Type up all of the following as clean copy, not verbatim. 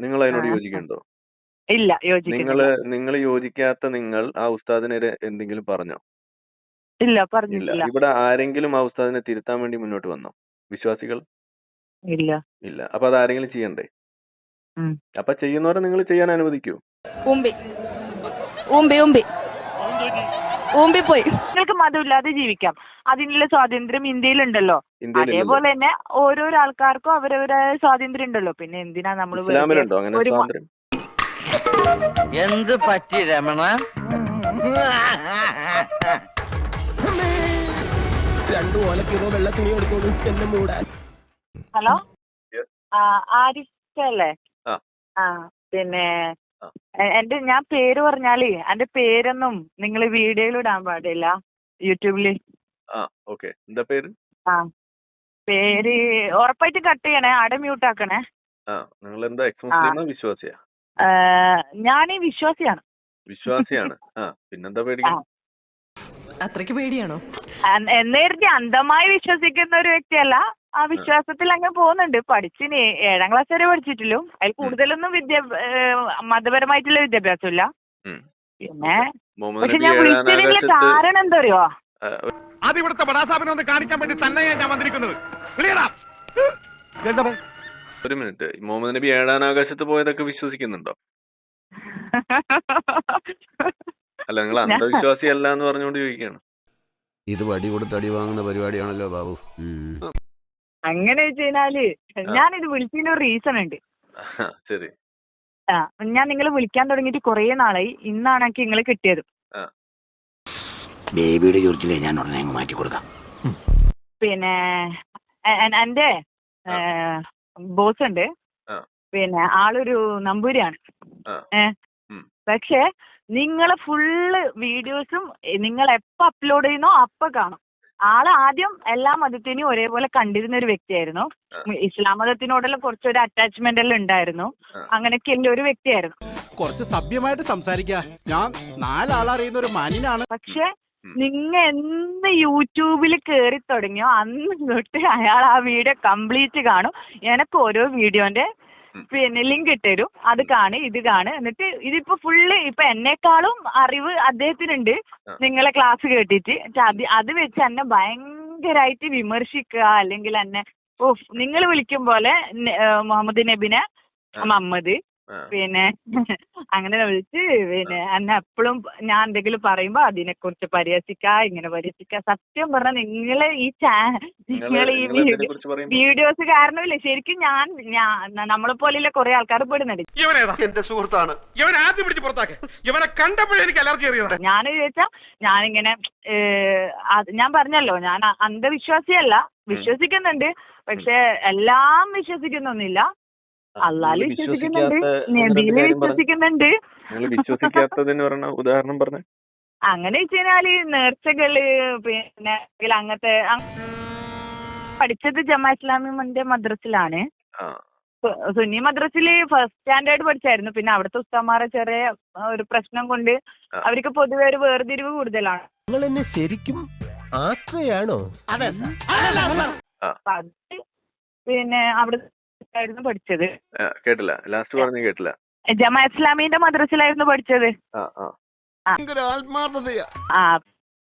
നിങ്ങൾ അതിനോട് യോജിക്കുന്നുണ്ടോ? ഇല്ല, യോജിക്കുന്നില്ല. നിങ്ങൾ യോജിക്കാത്ത നിങ്ങൾ ആ ഉസ്താദിനെതിരെ എന്തെങ്കിലും പറഞ്ഞോ? ഇല്ല, ഇല്ല. പറഞ്ഞിട്ടില്ല. ഇവിടെ ആരെങ്കിലും ആ ഉസ്താദിനെ തിരുത്താൻ വേണ്ടി മുന്നോട്ട് വന്നോ? വിശ്വാസികൾ? ഇല്ല. ഇല്ല. അപ്പൊ അത് ആരെങ്കിലും ചെയ്യണ്ടേ? ഉം. അപ്പൊ ചെയ്യുന്നവരെ നിങ്ങൾ ചെയ്യാൻ അനുവദിക്കൂ? പോയി നിങ്ങൾക്ക് മതമില്ലാതെ ജീവിക്കാം, അതിനുള്ള സ്വാതന്ത്ര്യം ഇന്ത്യയിലുണ്ടല്ലോ. അതേപോലെ തന്നെ ഓരോരോ ആൾക്കാർക്കും അവരവരായ സ്വാതന്ത്ര്യം ഉണ്ടല്ലോ. പിന്നെ എന്തിനാ നമ്മൾ ഇസ്ലാമിലുണ്ടോ അങ്ങനെ സ്വാതന്ത്ര്യം? എന്ത് പറ്റി രമണ? ഹലോ, ആരിഫല്ലേ? പിന്നെ ഞാൻ പേര് പറഞ്ഞാല് എന്റെ പേരൊന്നും നിങ്ങൾ വീഡിയോയിൽ ഇടാൻ പാടില്ല, യൂട്യൂബില്. എന്താ പേര്? പേര് ഉറപ്പായിട്ട് കട്ട് ചെയ്യണേ, ആടെ മ്യൂട്ട് ആക്കണേ. നിങ്ങൾ എന്താ എക്സ്-മുസ്ലിമാ വിശ്വാസിയാ? ഞാൻ വിശ്വാസിയാണ്. വിശ്വാസിയാണ്. പിന്നെന്താ പേടിക്കണം? അത്രയ്ക്ക് പേടിയാണോ? എന്നേരത്തെ അന്ധമായി വിശ്വസിക്കുന്ന ഒരു വ്യക്തിയല്ല, ആ വിശ്വാസത്തിൽ അങ്ങ് പോകുന്നുണ്ട്. പഠിച്ചിന് 7ാം ക്ലാസ് വരെ പഠിച്ചിട്ടുള്ളൂ. അതിൽ കൂടുതലൊന്നും മതപരമായിട്ടുള്ള വിദ്യാഭ്യാസം ഇല്ല. പിന്നെ പക്ഷെ ഞാൻ വിളിച്ചതിനുള്ള കാരണം എന്താ അറിയോ? അത് ഇവിടുത്തെ ബടാസാബിനെ ഒന്ന് കാണിക്കാൻ വേണ്ടി തന്നെയാണ് ഞാൻ വന്നിരിക്കുന്നത്. ഒരു മിനിറ്റ്, മുഹമ്മദ് നബി 7ാം ആകാശത്ത് പോയതൊക്കെ വിശ്വസിക്കുന്നുണ്ടോ? അല്ല, നിങ്ങൾ അന്ധവിശ്വാസി അല്ല എന്ന് പറഞ്ഞുകൊണ്ട് ചോദിക്കുകയാണ്. ഇത് വടി കൊടുത്ത് അടി വാങ്ങുന്ന പരിപാടിയാണല്ലോ ബാബു. അങ്ങനെ വെച്ച് കഴിഞ്ഞാല് ഞാനിത് വിളിച്ചതിന് ഒരു റീസൺ ഉണ്ട്. ശരി. ഞാൻ നിങ്ങളെ വിളിക്കാൻ തുടങ്ങിയിട്ട് കുറേ നാളായി. ഇന്നാണ് എനിക്ക് നിങ്ങളെ കിട്ടിയത്. ബേബിയുടെ ചോദിച്ചില്ലേ, ഞാൻ ഉടനെ അങ്ങ് മാറ്റി കൊടുക്കാം. പിന്നെ എന്റെ ബോസ് ഉണ്ട്, പിന്നെ ആളൊരു നമ്പൂരിയാണ്. പക്ഷെ നിങ്ങളെ ഫുള്ള് വീഡിയോസും നിങ്ങൾ എപ്പോ അപ്ലോഡ് ചെയ്യുന്നോ അപ്പൊ കാണും. ആള് ആദ്യം എല്ലാ മതത്തിനെയും ഒരേപോലെ കണ്ടിരുന്ന ഒരു വ്യക്തിയായിരുന്നു. ഇസ്ലാം മതത്തിനോടെല്ലാം കുറച്ചൊരു അറ്റാച്ച്മെന്റ് എല്ലാം ഉണ്ടായിരുന്നു. അങ്ങനെയൊക്കെ എല്ലാം ഒരു വ്യക്തിയായിരുന്നു. കുറച്ച് സഭ്യമായിട്ട് സംസാരിക്കാം, ഞാൻ 4 ആളറിയുന്ന ഒരു മാന്യനാണ്. പക്ഷെ നിങ്ങ എന്ന് യൂട്യൂബിൽ കേറി തുടങ്ങിയോ അന്ന് തൊട്ട് അയാൾ ആ വീഡിയോ കംപ്ലീറ്റ് കാണും. എനക്ക് ഓരോ വീഡിയോന്റെ പിന്നെ ലിങ്ക് ഇട്ടുതരും. അത് കാണും, ഇത് കാണും. എന്നിട്ട് ഇതിപ്പോ ഫുള്ള് ഇപ്പൊ എന്നെക്കാളും അറിവ് അദ്ദേഹത്തിനുണ്ട് നിങ്ങളെ ക്ലാസ് കേട്ടിട്ട്. അത് വെച്ച് എന്നെ ഭയങ്കരമായിട്ട് വിമർശിക്കുക, അല്ലെങ്കിൽ എന്നെ നിങ്ങൾ വിളിക്കും പോലെ മുഹമ്മദ് നബിനെ മുഹമ്മദ് പിന്നെ അങ്ങനെ വിളിച്ച് പിന്നെ എന്നെ എപ്പോഴും ഞാൻ എന്തെങ്കിലും പറയുമ്പോ അതിനെ കുറിച്ച് ഇങ്ങനെ പരിഹസിക്ക. സത്യം പറഞ്ഞാൽ നിങ്ങളെ ഈ വീഡിയോസ് കാരണമില്ലേ ശരിക്കും ഞാൻ നമ്മളെ പോലെയുള്ള കുറെ ആൾക്കാർ പെടുന്നുണ്ട്. എന്റെ സുഹൃത്താണ്, ഇവനെ ആദ്യം പിടിച്ച് പുറത്താക്കി. ഇവനെ കണ്ടപ്പോഴേ എനിക്ക് അലർജി അറിയാം. ഞാൻ ചോദിച്ചാ ഞാനിങ്ങനെ ഞാൻ പറഞ്ഞല്ലോ, ഞാൻ അന്ധവിശ്വാസിയല്ല, വിശ്വസിക്കുന്നുണ്ട്. പക്ഷെ എല്ലാം വിശ്വസിക്കുന്നൊന്നുമില്ല. അള്ളാഹ് വിശ്വസിക്കുന്നുണ്ട്, നബിയില് വിശ്വസിക്കുന്നുണ്ട്. വിശ്വസിക്കാത്തതിന് പറഞ്ഞ ഉദാഹരണം പറഞ്ഞ അങ്ങനെ വെച്ച് കഴിഞ്ഞാല് നേർച്ചകള്, പിന്നെ അങ്ങനത്തെ പഠിച്ചത് ജമാഅത്ത് ഇസ്ലാമിന്റെ മദ്രസിലാണ്. സുന്നി മദ്രസില് ഫസ്റ്റ് സ്റ്റാൻഡേർഡ് പഠിച്ചായിരുന്നു. പിന്നെ അവിടുത്തെ ഉസ്താദ്മാരെ ചെറിയ ഒരു പ്രശ്നം കൊണ്ട് അവർക്ക് പൊതുവെ ഒരു വേർതിരിവ് കൂടുതലാണ്. നിങ്ങൾ എന്നെ ശരിക്കും ആക്കുകയാണോ? പിന്നെ അവിടെ പഠിച്ചത് കേട്ടില്ല, ലാസ്റ്റ് പറഞ്ഞു കേട്ടില്ല. ജമാഅത്ത് ഇസ്ലാമിന്റെ മദ്രസിലായിരുന്നു പഠിച്ചത്.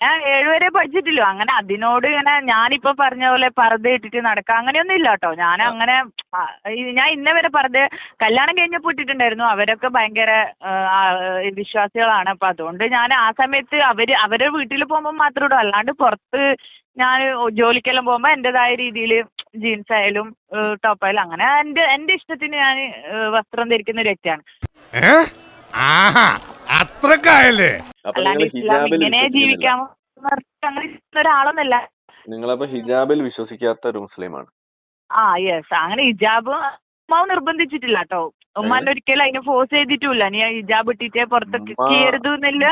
ഞാൻ 7 വരെ പഠിച്ചിട്ടില്ലോ. അങ്ങനെ അതിനോട് ഇങ്ങനെ ഞാനിപ്പോ പറഞ്ഞ പോലെ പർദ്ദ ഇട്ടിട്ട് നടക്കുക അങ്ങനെയൊന്നും ഇല്ല കേട്ടോ. ഞാൻ അങ്ങനെ ഞാൻ ഇന്നവരെ കല്യാണം കഴിഞ്ഞപ്പോ ഇട്ടിട്ടുണ്ടായിരുന്നു. അവരൊക്കെ ഭയങ്കര വിശ്വാസികളാണ്. അപ്പൊ അതുകൊണ്ട് ഞാൻ ആ സമയത്ത് അവരുടെ വീട്ടിൽ പോകുമ്പോൾ മാത്രം ഇടും. അല്ലാണ്ട് പുറത്ത് ഞാൻ ജോലിക്കെല്ലാം പോകുമ്പോ എന്റേതായ രീതിയിൽ ജീൻസ് ആയാലും ടോപ്പായാലും അങ്ങനെ എന്റെ ഇഷ്ടത്തിന് ഞാൻ വസ്ത്രം ധരിക്കുന്ന ഒരു വ്യക്തിയാണ്. അല്ലാണ്ട് ഇസ്ലാം ഇങ്ങനെ ജീവിക്കാമോ അങ്ങനെ ഒരാളൊന്നല്ല. നിങ്ങളപ്പോ ഹിജാബിൽ വിശ്വസിക്കാത്ത ഒരു മുസ്ലിമാണ്? യെസ്. അങ്ങനെ ഹിജാബ് ഉമ്മാവ് നിർബന്ധിച്ചിട്ടില്ല കേട്ടോ. ഉമ്മാന്റെ ഒരിക്കലും അതിനെ ഫോഴ്സ് ചെയ്തിട്ടില്ല. നീ ഹിജാബ് ഇട്ടിട്ടേ പുറത്തേക്ക് കയറുന്നില്ല.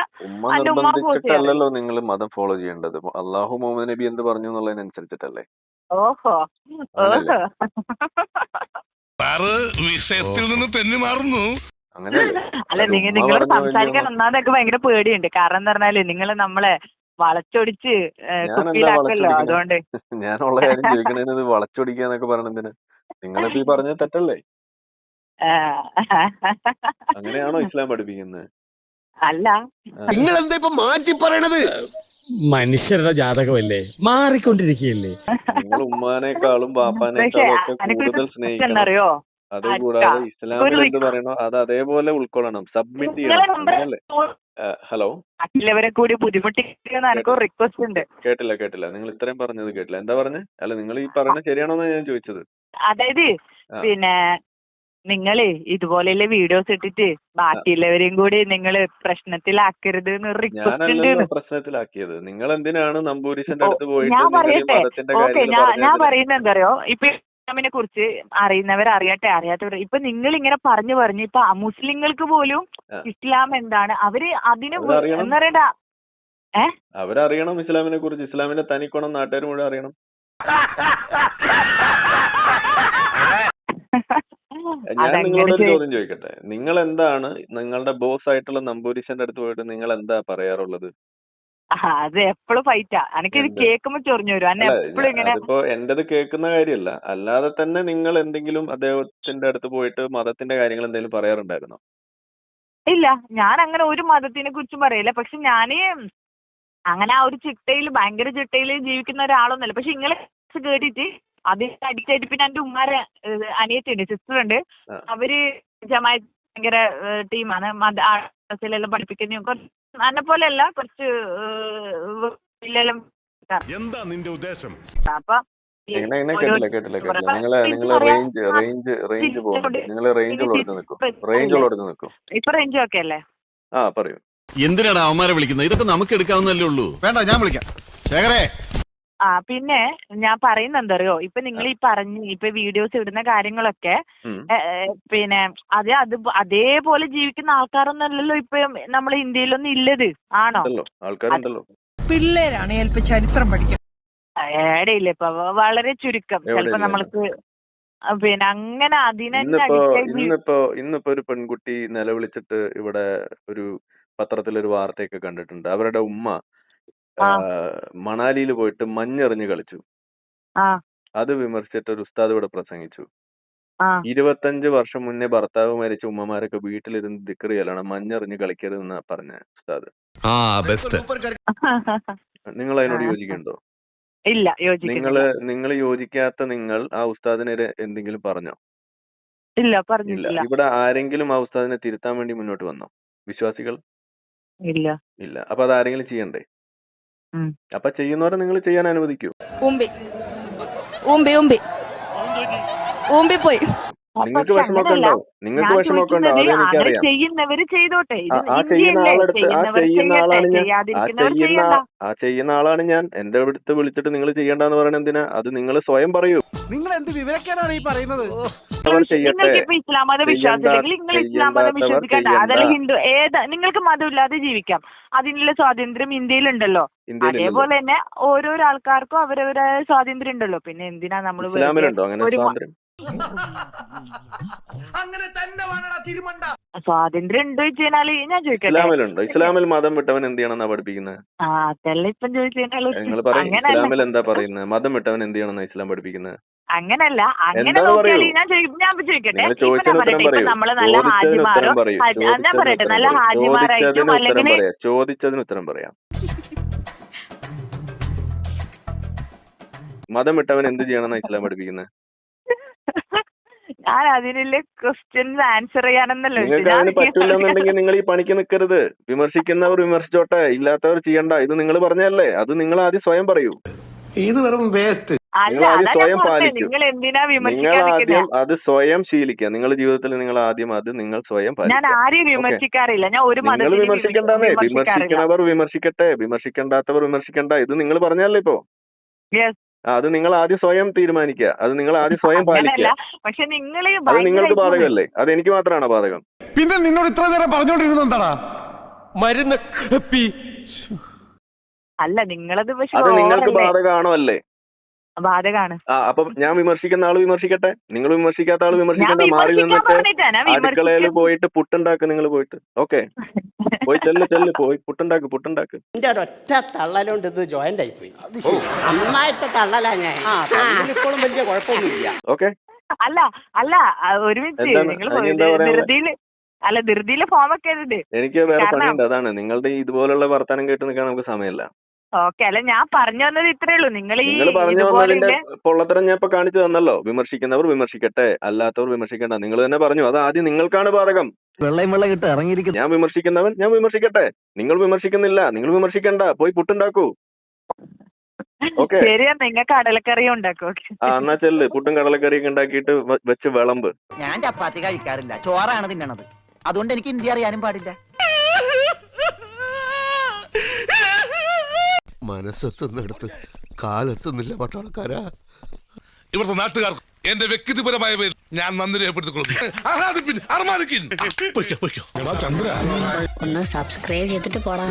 അതിന്റെ ഉമ്മാവ് ഫോഴ്സ് ചെയ്യല്ലോ. നിങ്ങൾ മതം ഫോളോ ചെയ്യേണ്ടത് അള്ളാഹു മുഹമ്മദ് നബി എന്ത് പറഞ്ഞു എന്നുള്ളതിനനുസരിച്ചിട്ടല്ലേ? ഓഹോ വിഷയത്തിൽ നിന്ന് തെന്നി മാറുന്നു. അല്ല, നിങ്ങൾ സംസാരിക്കാൻ ഒന്നാമതൊക്കെ ഭയങ്കര പേടിയുണ്ട്. കാരണം എന്താ പറഞ്ഞാല് നിങ്ങൾ നമ്മളെ വളച്ചൊടിച്ച് കുപ്പിയിലാക്കല്ലോ. അതുകൊണ്ട് ഞാനുള്ള കാര്യം ചോദിക്കണത് വളച്ചൊടിക്കാന്നൊക്കെ പറയണതിന് നിങ്ങളിപ്പോ ഈ പറഞ്ഞത് തെറ്റല്ലേ? അങ്ങനെയാണോ ഇസ്ലാം പഠിപ്പിക്കുന്നത്? അല്ല, നിങ്ങൾ എന്താ ഇപ്പൊ മാറ്റി പറയണത്? മനുഷ്യരുടെ ജാതകമല്ലേ, മാറിക്കൊണ്ടിരിക്കുകയല്ലേ. നിങ്ങൾ ഉമ്മാനേക്കാളും പക്ഷെ ബാപ്പാനേക്കാളും ഒക്കെ എനിക്കൊരു കൂടുതൽ സ്നേഹിക്കണം. എന്നറിയോ, അതുകൂടാതെ ഇസ്ലാമിൽ എന്ത് പറയണോ അത് അതേപോലെ ഉൾക്കൊള്ളണം, സബ്മിറ്റ് ചെയ്യണം. അങ്ങനല്ലേ? ഹലോ, മറ്റുള്ളവരെ കൂടി ബുദ്ധിമുട്ടിക്കുന്ന എനിക്ക് റിക്വസ്റ്റ് ഉണ്ട്. കേട്ടില്ല. നിങ്ങൾ ഇത്രയും പറഞ്ഞത് കേട്ടില്ല. എന്താ പറഞ്ഞേ? അല്ല, നിങ്ങൾ ഈ പറയുന്നത് ശരിയാണോന്നാ ഞാൻ ചോദിച്ചത്. അതായത് പിന്നെ നിങ്ങള് ഇതുപോലെയുള്ള വീഡിയോസ് ഇട്ടിട്ട് ബാക്കിയുള്ളവരെയും കൂടി നിങ്ങള് പ്രശ്നത്തിലാക്കരുത് എന്ന് റിക്വസ്റ്റ് ഞാനല്ലല്ലോ ഉണ്ട്. പ്രശ്നത്തിലാക്കിയത്. നിങ്ങൾ എന്തിനാണ് നമ്പൂരിശന്റെ അടുത്ത് പോയിട്ട് ഞാൻ നിങ്ങൾ ഈ പറയട്ടെ, മതത്തിന്റെ ഓക്കെ, കാര്യങ്ങൾ ഞാൻ പറഞ്ഞത്? പറയുന്നത് എന്താ അറിയോ, ഇപ്പൊ ഇസ്ലാമിനെ കുറിച്ച് അറിയുന്നവർ അറിയട്ടെ, അറിയാത്തവർ ഇപ്പൊ നിങ്ങൾ ഇങ്ങനെ പറഞ്ഞു ഇപ്പൊ മുസ്ലിങ്ങൾക്ക് പോലും ഇസ്ലാം എന്താണ് അവര് അതിന് അവരറിയണം. എന്താ പറയണ്ട. അവരറിയണം ഇസ്ലാമിനെ കുറിച്ച്, ഇസ്ലാമിന്റെ തനിക്കോണം നാട്ടുകാർ മുഴുവൻ അറിയണം. ഞാൻ നിങ്ങളോടൊരു ചോദ്യം ചോദിക്കട്ടെ. നിങ്ങൾ എന്താണ് നിങ്ങളുടെ ബോസ് ആയിട്ടുള്ള നമ്പൂരിശന്റെ അടുത്ത് പോയിട്ട് നിങ്ങൾ എന്താ പറയാറുള്ളത്? അത് എപ്പോഴും ഫൈറ്റാ. എനിക്കിത് കേൾക്കുമ്പോ ചൊറിഞ്ഞു വരും. അന്നെ എപ്പോഴും ഇങ്ങനെ. അതിപ്പോ എന്റേത് കേൾക്കുന്ന കാര്യമല്ല, അല്ലാതെ തന്നെ നിങ്ങൾ എന്തെങ്കിലും അദ്ദേഹത്തിന്റെ അടുത്ത് പോയിട്ട് മതത്തിന്റെ കാര്യങ്ങൾ എന്തെങ്കിലും പറയാറുണ്ടായിരുന്നോ? ഇല്ല, ഞാൻ അങ്ങനെ ഒരു മതത്തിനെ കുറിച്ചും പറയില്ല. പക്ഷെ ഞാന് അങ്ങനെ ആ ഒരു ഭയങ്കര ചിട്ടയിൽ ജീവിക്കുന്ന ഒരാളൊന്നുമല്ല. പക്ഷെ ഇങ്ങളെ കേട്ടിട്ട് അത് അടിച്ചായിട്ട് പിന്നെ എന്റെ ഉമ്മാരെ അനിയത്തിയുണ്ട്, സിസ്റ്റർ ഉണ്ട്. അവര് ജമാഅത്ത് ഭയങ്കര ടീമാണ്. മദ്രസയിലെല്ലാം പഠിപ്പിക്കുന്ന എന്നെ പോലെയല്ല, കുറച്ച് എന്താ നിന്റെ ഉദ്ദേശം? അപ്പൊ കേട്ടില്ല. നിങ്ങള് റേഞ്ച് പോകുന്നുണ്ട്. നിങ്ങൾ റേഞ്ചുള്ളടത്ത് നിൽക്കും. ഇപ്പൊ റേഞ്ച് ഒക്കെ അല്ലേ? പറയൂ. എന്തിനാണ് അവന്മാരെ വിളിക്കുന്നത്? ഇതൊക്കെ നമുക്ക് എടുക്കാവുന്നല്ലേ ഉള്ളൂ. വേണ്ട, ഞാൻ വിളിക്കാം. ശേഖരേ, പിന്നെ ഞാൻ പറയുന്നത് എന്തറിയോ, ഇപ്പൊ നിങ്ങൾ ഈ ഇപ്പൊ വീഡിയോസ് ഇടുന്ന കാര്യങ്ങളൊക്കെ പിന്നെ അതേപോലെ ജീവിക്കുന്ന ആൾക്കാരൊന്നല്ലല്ലോ ഇപ്പൊ നമ്മളെ ഇന്ത്യയിലൊന്നും ഇല്ലത്, ആണോ? ആൾക്കാരുണ്ടല്ലോ. പിള്ളേരാണ് ചിലപ്പോ ചരിത്രം പഠിക്കുന്നത്. ഏടെയില്ല, ഇപ്പൊ വളരെ ചുരുക്കം. ചിലപ്പോ നമ്മൾക്ക് പിന്നെ അങ്ങനെ ഇന്നിപ്പോ ഒരു പെൺകുട്ടി നിലവിളിച്ചിട്ട് ഇവിടെ ഒരു പത്രത്തിലൊരു വാർത്തയൊക്കെ കണ്ടിട്ടുണ്ട്. അവരുടെ ഉമ്മ മണാലിയിൽ പോയിട്ട് മഞ്ഞെറിഞ്ഞ് കളിച്ചു. അത് വിമർശിച്ചിട്ട് ഒരു ഉസ്താദ് ഇവിടെ പ്രസംഗിച്ചു. 25 വർഷം മുന്നേ ഭർത്താവ് മരിച്ച ഉമ്മമാരൊക്കെ വീട്ടിലിരുന്ന് ദിക്ർ ചെയ്യലാണ്, മഞ്ഞെറിഞ്ഞ് കളിക്കരുതെന്നാ പറഞ്ഞ ഉസ്താദ്. നിങ്ങൾ അതിനോട് യോജിക്കുന്നുണ്ടോ? ഇല്ല, നിങ്ങൾ യോജിക്കാത്ത നിങ്ങൾ ആ ഉസ്താദിനെതിരെ എന്തെങ്കിലും പറഞ്ഞോ? ഇല്ല, പറഞ്ഞില്ല. ഇവിടെ ആരെങ്കിലും ആ ഉസ്താദിനെ തിരുത്താൻ വേണ്ടി മുന്നോട്ട് വന്നോ? വിശ്വാസികൾ? ഇല്ല. അപ്പൊ അത് ആരെങ്കിലും ചെയ്യണ്ടേ? അപ്പൊ ചെയ്യുന്നവരെ നിങ്ങൾ ചെയ്യാൻ അനുവദിക്കൂ. നിങ്ങൾക്ക് വിഷമമൊക്കെ ഉണ്ടാവും. അതെനിക്കറിയാം. ചെയ്യുന്നവര് ചെയ്തോട്ടെ. ചെയ്യുന്ന ആളാണ് ഞാൻ. എന്റെ അടുത്ത് വിളിച്ചിട്ട് നിങ്ങൾ ചെയ്യണ്ടെന്ന് പറയണ എന്തിനാ? അത് നിങ്ങൾ സ്വയം പറയൂ. നിങ്ങൾ എന്ത് വിവരക്കാനാണ് ഈ പറയുന്നത്? നിങ്ങൾക്ക് ഇസ്ലാം മതം വിശ്വാസമില്ലെങ്കിൽ നിങ്ങൾ ഇസ്ലാം മതം വിശ്വസിക്കണ്ട, അതല്ല ഹിന്ദു, നിങ്ങൾക്ക് മതമില്ലാതെ ജീവിക്കാം. അതിനുള്ള സ്വാതന്ത്ര്യം ഇന്ത്യയിലുണ്ടല്ലോ. അതേപോലെ തന്നെ ഓരോരോ ആൾക്കാർക്കും അവരവരായ സ്വാതന്ത്ര്യം ഉണ്ടല്ലോ. പിന്നെ എന്തിനാ നമ്മൾ സ്വാതന്ത്ര്യം ഉണ്ടോ ചോദിച്ചാല് ഞാൻ ചോദിക്കട്ടെ, ഇസ്ലാമിൽ മതം വിട്ടവൻ എന്ത് ചെയ്യണമെന്നാ പഠിപ്പിക്കുന്നത്? അതല്ല ഇപ്പം ചോദിച്ചാൽ നിങ്ങൾ പറയും ഇസ്ലാമിൽ എന്താ പറയുന്നത്? മതം വിട്ടവൻ എന്ത് ചെയ്യണമെന്നാ ഇസ്ലാം പഠിപ്പിക്കുന്നത്? അങ്ങനല്ല, അങ്ങനെ നോക്കിയാൽ ഞാൻ ചോദിക്കട്ടെ, നമ്മള് നല്ല ഹാജിമാരോ, ഞാൻ പറയട്ടെ, നല്ല ഹാജിമാരായിട്ടും അല്ലെങ്കിൽ ചോദിച്ചതിന് ഉത്തരം പറയാം. മതം വിട്ടവൻ എന്ത് ചെയ്യണമെന്നാ ഇസ്ലാം പഠിപ്പിക്കുന്നത്? ഞാൻ അതിനുള്ള ക്വസ്റ്റ്യൻസ് ആൻസർ ചെയ്യാനെന്നല്ലോ. നിങ്ങൾക്ക് അതിന് പറ്റില്ലെന്നുണ്ടെങ്കിൽ നിങ്ങൾ ഈ പണിക്ക് നിൽക്കരുത്. വിമർശിക്കുന്നവർ വിമർശിച്ചോട്ടെ, ഇല്ലാത്തവർ ചെയ്യണ്ട. ഇത് നിങ്ങൾ പറഞ്ഞല്ലേ, അത് നിങ്ങൾ ആദ്യം സ്വയം പറയൂ. ഇത് വെറും വേസ്റ്റ്. നിങ്ങൾ ആദ്യം സ്വയം പാലിക്കൂ. നിങ്ങൾ എന്തിനാ നിങ്ങൾ ആദ്യം അത് സ്വയം ശീലിക്കുക. നിങ്ങളുടെ ജീവിതത്തിൽ നിങ്ങൾ ആദ്യം അത് നിങ്ങൾ സ്വയം പാലിക്കുക. ഞാൻ ആരെയും വിമർശിക്കാറില്ല. ഞാൻ ഒരു നിങ്ങൾ വിമർശിക്കണ്ടേ? വിമർശിക്കുന്നവർ വിമർശിക്കട്ടെ, വിമർശിക്കണ്ടാത്തവർ വിമർശിക്കണ്ട. ഇത് നിങ്ങൾ പറഞ്ഞല്ലേ ഇപ്പോ. അത് നിങ്ങൾ ആദ്യം സ്വയം തീരുമാനിക്കുക. അത് നിങ്ങൾ ആദ്യം സ്വയം പാലിക്കുക. പക്ഷെ നിങ്ങൾ അത് നിങ്ങൾക്ക് ബാധകമല്ലേ? അത് എനിക്ക് മാത്രമാണോ ബാധകം? പിന്നെ നിന്നോട് ഇത്ര നേരം പറഞ്ഞോണ്ടിരുന്നത് എന്താടാ? മരുന്ന് അല്ല, നിങ്ങളത് അത് നിങ്ങൾക്ക് ബാധകമാണോ? അല്ലേ? ബാധകമാണ്. അപ്പൊ ഞാൻ വിമർശിക്കുന്ന ആള് വിമർശിക്കട്ടെ, നിങ്ങൾ വിമർശിക്കാത്ത ആള് വിമർശിക്കട്ടെ. മാറി നിന്നിട്ട് അടുക്കളയിൽ പോയിട്ട് പുട്ടുണ്ടാക്ക്. നിങ്ങൾ പോയിട്ട് ഓക്കെ പോയി ചെല്ല് പോയി പുട്ടുണ്ടാക്ക്. എന്റെ ഒരൊറ്റ തള്ളലുണ്ട് ഇത് ജോയിന്റ് ആയി പോയി. നന്നായിട്ട് തള്ളലാ ഞാൻ. ഇപ്പോഴും വലിയ കുഴപ്പമൊന്നുമില്ല. ഓക്കെ, അല്ല അല്ല ഒരു മിനിറ്റ് എന്താണ്? നിങ്ങൾ അതിനെന്താ പറയാനുള്ളത്? ധൃതിയില് ഫോം ഒക്കെ ഉണ്ട്. എനിക്ക് വേറെ കാരണം- പണിയുണ്ട്. അതാണ് നിങ്ങളുടെ ഇതുപോലുള്ള വർത്തമാനം കേട്ട് നിൽക്കാൻ നമുക്ക് സമയമില്ല. ഓക്കെ, അല്ല ഞാൻ പറഞ്ഞു വന്നത് ഇത്രേ ഉള്ളൂ. നിങ്ങൾ പറഞ്ഞു വന്നതിന്റെ ഇതുപോലെ പൊള്ളത്തരം ഞാൻ ഇപ്പൊ കാണിച്ചു തന്നല്ലോ. വിമർശിക്കുന്നവർ വിമർശിക്കട്ടെ, അല്ലാത്തവർ വിമർശിക്കണ്ട. നിങ്ങൾ തന്നെ പറഞ്ഞു അത് ആദ്യം നിങ്ങൾക്കാണ് ബാധകം. വെള്ളയും വെള്ളം കിട്ട് ഇറങ്ങിയിരിക്കുന്നു. ഞാൻ വിമർശിക്കുന്നവൻ ഞാൻ വിമർശിക്കട്ടെ. നിങ്ങൾ വിമർശിക്കുന്നില്ല, നിങ്ങൾ വിമർശിക്കണ്ട. പോയി പുട്ടുണ്ടാക്കൂ. ഓക്കെ, ശരിയാ, നിങ്ങൾക്ക് കടലക്കറി ഉണ്ടാക്കും. എന്നാ ചെല്ല് പുട്ടും കടലക്കറിയൊക്കെ ഉണ്ടാക്കിയിട്ട് വെച്ച് വിളമ്പ്. ഞാൻ ചപ്പാത്തി കഴിക്കാറില്ല, ചോറാണ് തിന്നണത്. അതുകൊണ്ട് എനിക്ക് ഹിന്ദി അറിയാനും പാടില്ല. മനസ്സെത്തുന്നിടത്ത് കാലെത്തുന്നില്ല പട്ടാളക്കാരാ. ഇവിടുത്തെ നാട്ടുകാർക്ക് എന്റെ വ്യക്തിപരമായ പേരിൽ ഞാൻ നന്ദി രേഖപ്പെടുത്തിക്കൊള്ളുന്നു. ഒന്ന് സബ്സ്ക്രൈബ് ചെയ്തിട്ട് പോടാ.